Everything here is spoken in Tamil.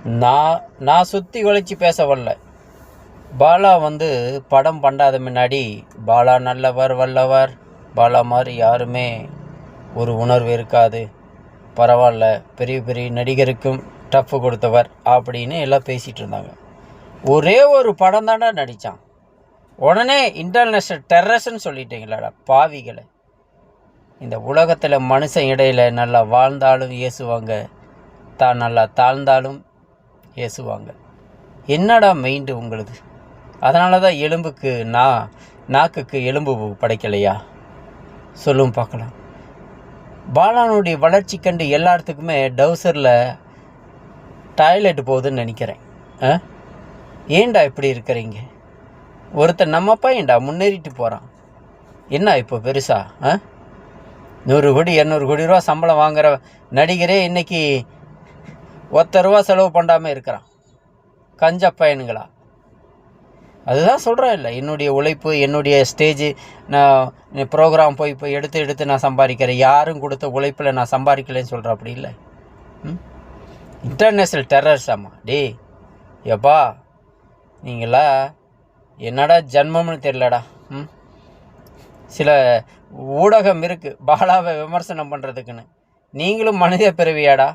நான் சுற்றி வளைச்சி பேச வரல. பாலா படம் பண்ணாத முன்னாடி பாலா நல்லவர் வல்லவர், பாலா மாதிரி யாருமே ஒரு உணர்வு இருக்காது, பரவாயில்ல, பெரிய பெரிய நடிகருக்கும் டஃப் கொடுத்தவர் அப்படின்னு எல்லாம் பேசிகிட்டு இருந்தாங்க. ஒரே ஒரு படம் தானே நடித்தான், உடனே இன்டர்நேஷ்னல் டெரரிஸ்ட்னு சொல்லிட்டீங்களாடா பாவிகளை. இந்த உலகத்தில் மனுஷன் இடையில் நல்லா வாழ்ந்தாலும் ஏசுவாங்க, தான் நல்லா தாழ்ந்தாலும் ஏசுவாங்க. என்னடா மைண்டு உங்களுது? அதனால தான் எலும்புக்கு நாக்குக்கு எலும்பு படைக்கலையா? சொல்லும் பார்க்கலாம். பாலானுடைய வளர்ச்சி கண்டு எல்லாத்துக்குமே டவுசரில் டாய்லெட் போகுதுன்னு நினைக்கிறேன். ஏண்டா இப்படி இருக்கிறீங்க? ஒருத்தர் நம்ம பையன்டா முன்னேறிட்டு போகிறான், என்ன இப்போ பெருசா 100 கோடி 200 கோடி ரூபா சம்பளம் வாங்குகிற நடிகரே இன்றைக்கி ₹1 செலவு பண்ணாமல் இருக்கிறான். கஞ்ச பையனுங்களா? அதுதான் சொல்கிறேன் இல்லை, என்னுடைய உழைப்பு, என்னுடைய ஸ்டேஜு, நான் ப்ரோக்ராம் போய் எடுத்து நான் சம்பாதிக்கிறேன், யாரும் கொடுத்த உழைப்பில் நான் சம்பாதிக்கலைன்னு சொல்கிறேன். அப்படி இல்லை. International terrorist. ஆமாம் டே எப்பா, நீங்களா என்னடா ஜன்மம்னு தெரிலடா. சில ஊடகம் இருக்குது பாலாவை விமர்சனம் பண்ணுறதுக்குன்னு, நீங்களும் மனித பிறவியாடா?